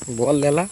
বল লেলা।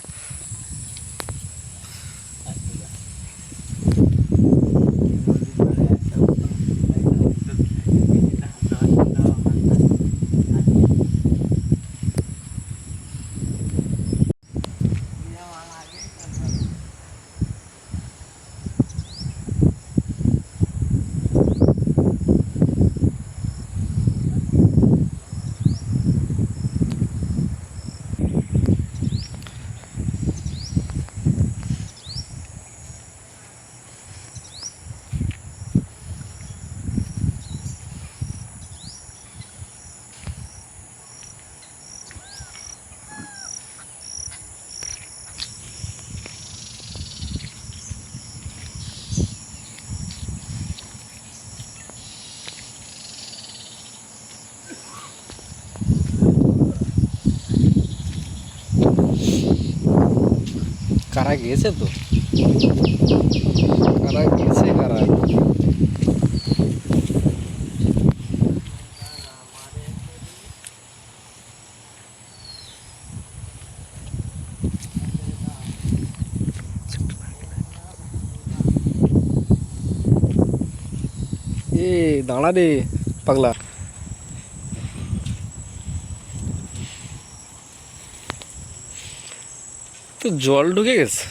কারা গেছে তো, কারা গেছে কারা। এ দাঁড়া রে পাগলা। তো জল ঢুকে গেছে।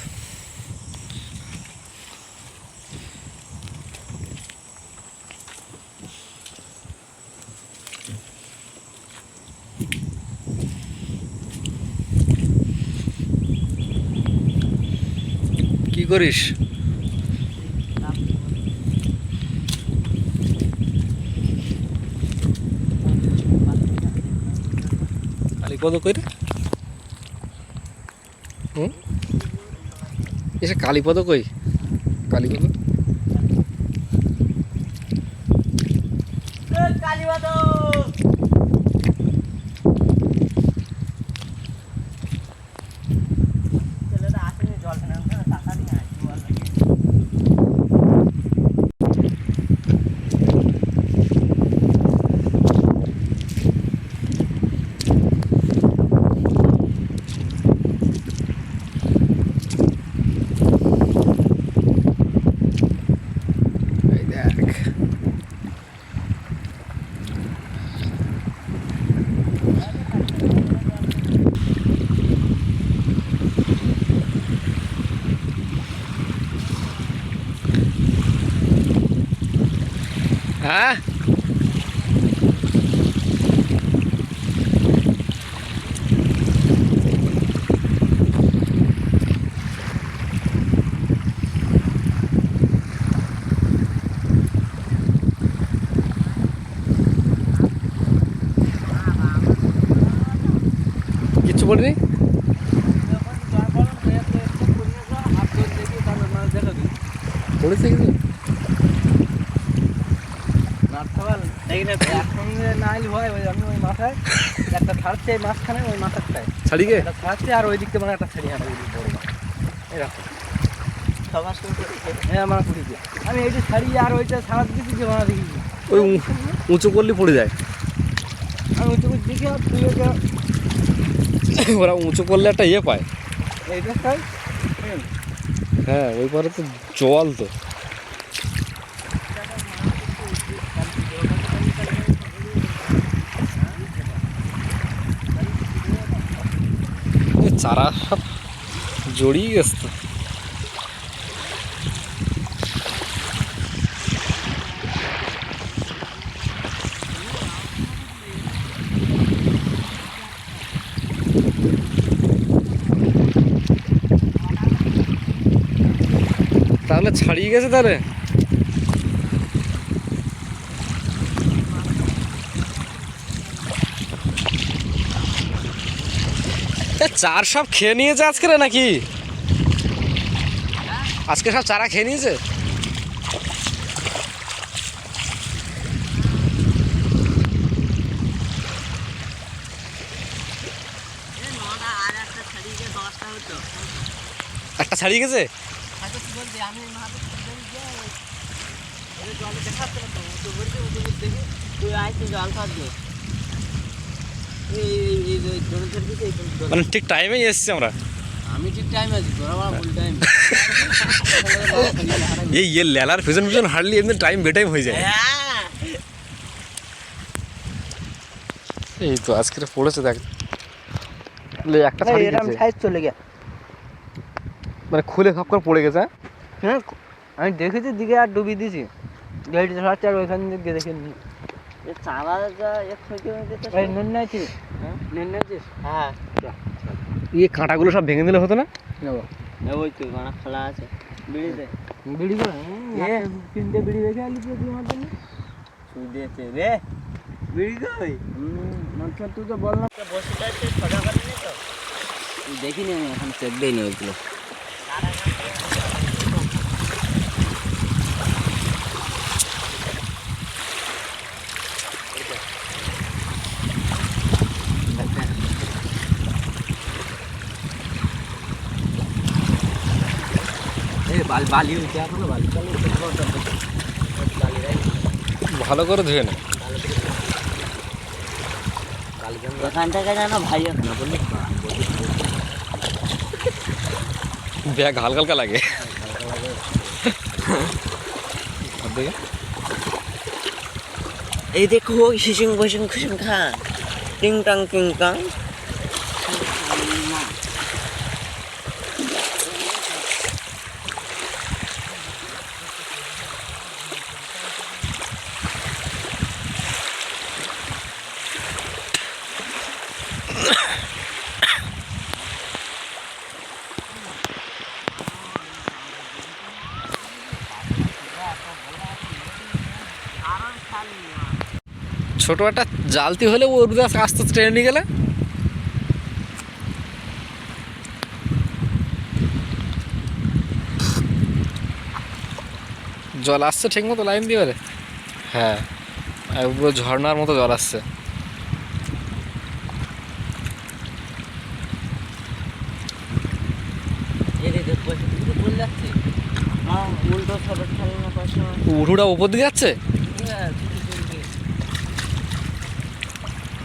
কি করিস? কালি কত কই রে? এসে কালীপদ কই? কালীপদ হ্যাঁ কিচ্ছু বলিনি। পড়েছে কিছু একটা ছাড়ছে মাঝখানে, ওই মাথাটায় ছাড়িয়ে ছাড়ছে, আর ওই দিকতে মানে একটা ছাড়িয়ে আনা বড় এরকম সবার হ্যাঁ আমার পুড়িছে। আমি এইটা ছাড়িয়ে আর ওইটা ছাড়া দিচ্ছি যে মারা দেখি ওই উঁচু করলে পড়ে যায়। আমি উঁচু করে দেখি আর তুই ওরা উঁচু করলে একটা ইয়ে পায়। এইটা খাই। হ্যাঁ ওই পারে তো জল তো। চারা সব জড়িয়ে গেছে তো। তাহলে ছাড়িয়ে গেছে তাহলে। চার সব খেয়ে নিয়েছে আজকে নাকি? আজকে সব চারা খেয়ে নিয়েছে। একটা ছাড়িয়ে গেছে। মানে ঠিক টাইমেই এসছি আমরা। আমি ঠিক টাইমে আছি, তোরা আমার ভুল টাইম। এই লেলার পিছন পিছন হারলি এমনি টাইম বেটাইম হয়ে যায়। এই তো আজকে পড়েছে দেখ, একটা ছাড়িয়ে এরকম গেছে। সাইজ চলে গেছে, মানে খুলে খপ করে পড়ে গেছে। হ্যাঁ আমি দেখেছি দিকে আর ডুবি দিছি, গাড়িটা সরাচ্ছে আর ওইখান থেকে দেখে নি। চারা যা এক থেকে নির্ণয়ছিস, হ্যাঁ নির্ণয়ছিস, হ্যাঁ এই কাঁটাগুলো সব ভেঙে দিলে হতো না? নেবো ওই তো কাঁটা খোলা আছে, বিড়িতে বিড়ি করে তিনটে বিড়ি রেখে আলি তুই আমার জন্য দিয়েছে রে বিড়ি কই মাত্র তুই তো বললাম বসে আছে ছটা করে তো দেখিনি, আমি এখন চেক দিইনি ওইগুলো। বালি উঠে এখনো বালি ভালো করে ধুয়ে নে। এখান থেকে জানো ভাই এখন বললি ব্যাগ হালকা হালকা লাগে। এই দেখো হিসিং বসিং খুশিং খান টিং টাং টিং টাং। ছোট একটা জালতি হলে ওর আস্তে আস্তে টেনে নিয়ে গেলে। জল আসছে ঠিক মতো লাইন দিয়ে রে। হ্যাঁ পুরো ঝর্ণার মতো জল আসছে। উঠুটা উপর দিকে যাচ্ছে।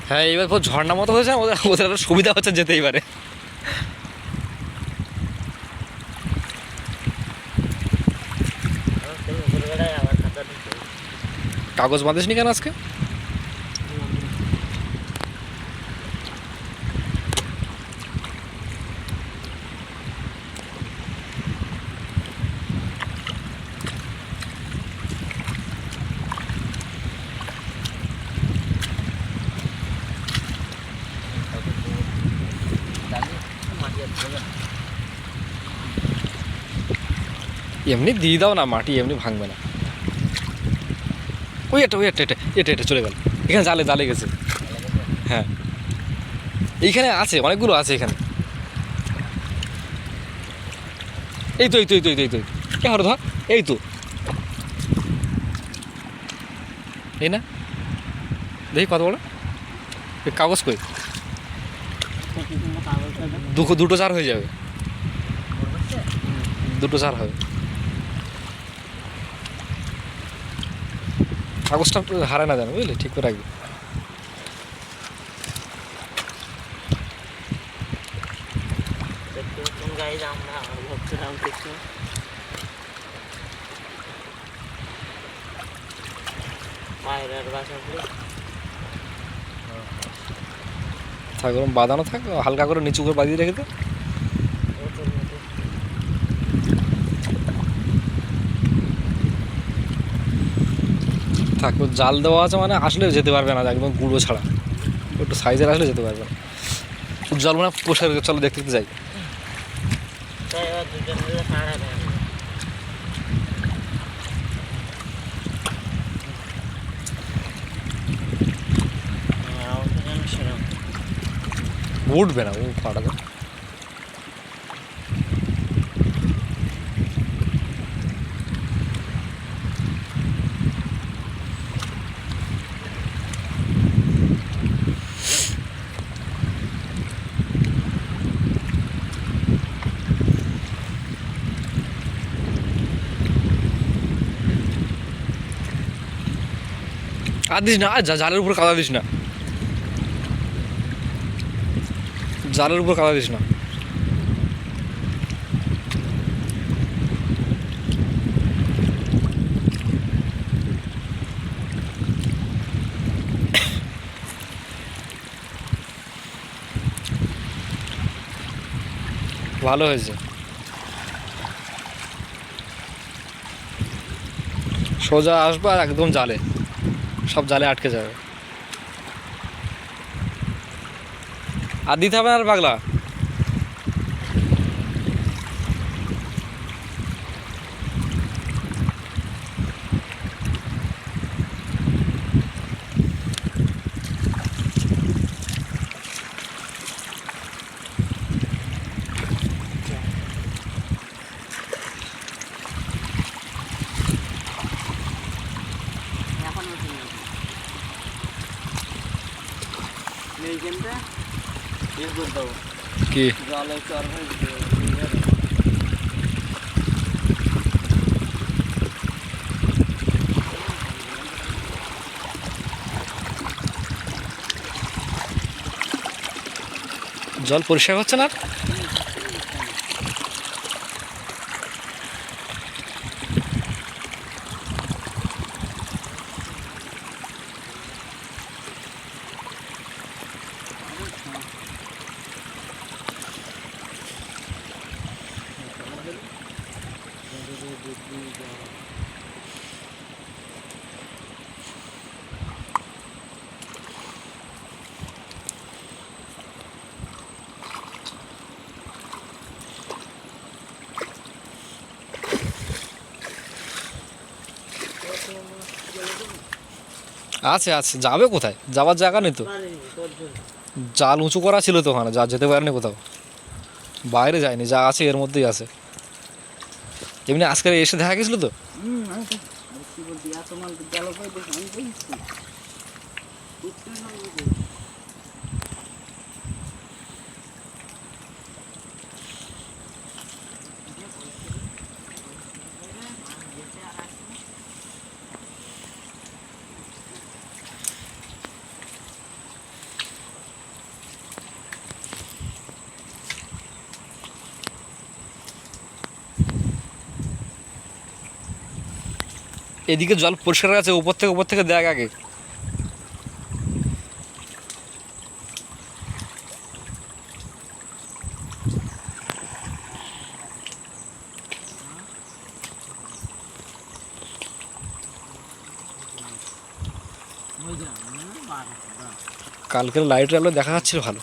হ্যাঁ এবার পুরো ঝর্ণা মতো হয়েছে, ওদের ওদের একটা সুবিধা হচ্ছে যেতে এবারে। কাগজ বাঁধিস নি কেন আজকে? এমনি দিয়ে দাও না, মাটি এমনি ভাঙবে না। ওই এটা এটা এটা চলে গেল। এখানে জালে জালে গেছে। হ্যাঁ এইখানে আছে, অনেকগুলো আছে এখানে। এই তো এই তো এই তো এই তো কে হলো ধর, এই তো এই না, দেখি কত বড় কাগজ কই। দুটো চার হয়ে যাবে, দুটো চার হবে। কাগজটা হারায় না জানো, বুঝলি, ঠিক করে রাখবি। থাক ওরকম বাঁধানো থাক, হালকা করে নিচু করে বাঁধিয়ে রেখে দে। থাক জাল দেওয়া আছে মানে আসলে যেতে পারবে না, একদম গুঁড়ো ছাড়া। একটু সাইজের আসলে যেতে পারবে না। জল মানে পোষার, চলো দেখতে দেখতে যাই। উঠবে না ও পাড়াতে। আর দিস না, জালের উপর কাদা দিস না। জালের উপর কাদা দিস না। ভালো হয়েছে। সোজা আসবে আর একদম জালে, সব জালে আটকে যাবে। আর দিতে হবে না আর পাগলা। এইখানটা ইয়ে করে দেবো, কি জলে চর হয়ে জল পরিষ্কার হচ্ছে না? আছে আছে, যাবে কোথায়? যাওয়ার জায়গা নেই তো। জাল উঁচু করা ছিল তো ওখানে, যা যেতে পারেনি কোথাও, বাইরে যায়নি, যা আছে এর মধ্যেই আছে। এমনি আজকে এসে দেখা গেছিল তো। কি বলছি, এত মাল গেল করে দেখি আমি বলছি এদিকে জল পরিষ্কার আছে, উপর থেকে দেখ আগে। কালকের লাইটের আলো দেখা যাচ্ছিল ভালো,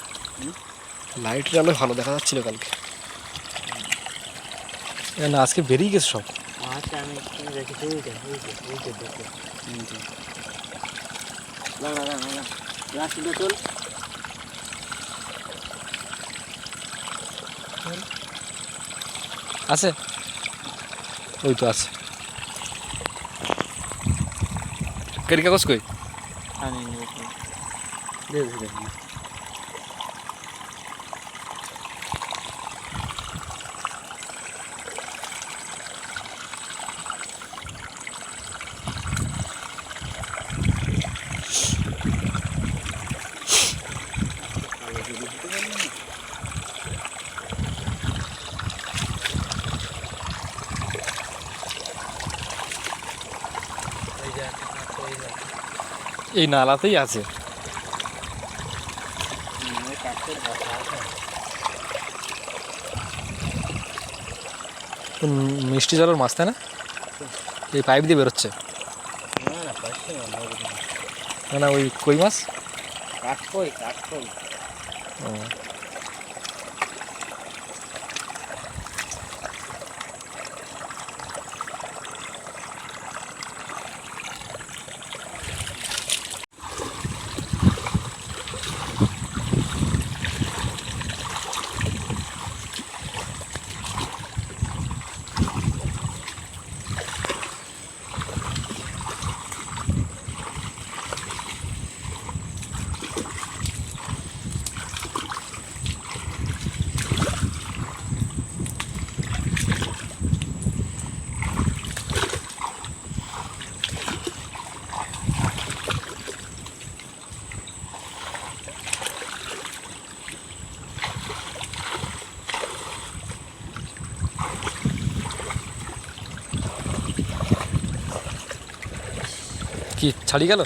লাইটের আলো ভালো দেখা যাচ্ছিল কালকে। না আজকে বেরিয়ে গেছে সব। আচ্ছা আমি দেখেছি, রাস্তাটা চল। আছে, ওই তো আছে। কেরি কাগজ কই? এই নালাতেই আছে। মিষ্টি জলের মাছ, তাই না? এই পাইপ দিয়ে বেরোচ্ছে। না না, ওই কই মাছ। কাঠকই কাঠকই। ও কি ছাড়ি গেল?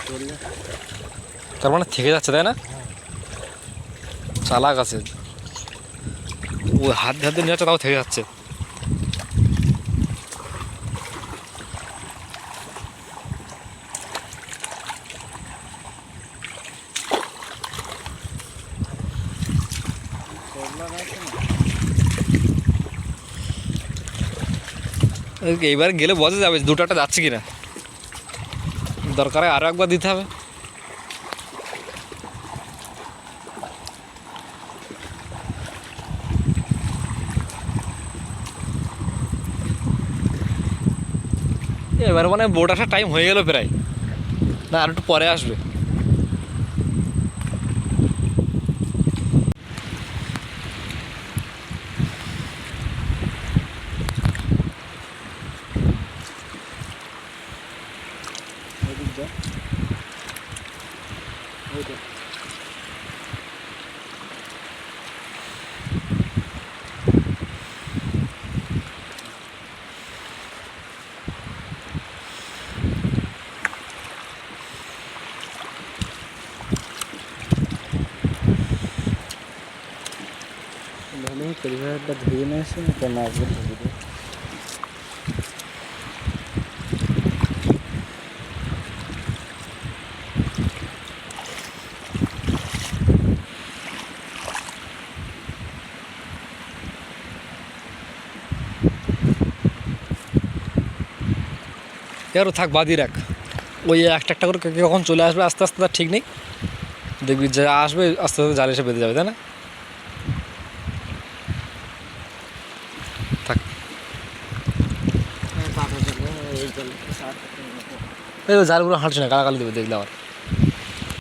তার মানে থেকে যাচ্ছে, তাই না? চালাক আছে, ও হাত হাতে নিয়ে যাচ্ছে, তাও থেকে যাচ্ছে। এইবার গেলে বোঝা যাবে দুটো একটা যাচ্ছে কিনা, দরকারে আরও একবার দিতে হবে। এবার মানে বোট আসার টাইম হয়ে গেল প্রায়, না আর একটু পরে আসবে? ভালোই পরিবারটা ধুয়ে নিয়ে আসে, তো মাছগুলো ধুয়ে দেয়। এবারও থাক, বাদি রাখ। ওই একটা একটা করে কে কখন চলে আসবে আস্তে আস্তে তার ঠিক নেই, দেখবি যা আসবে আস্তে আস্তে জাল এসে বেঁধে যাবে, তাই না? থাক, পাতা জলে ওই জলে সার এই জালগুলো হাঁটছে না, গালাগালি দেবে দেখলে আবার।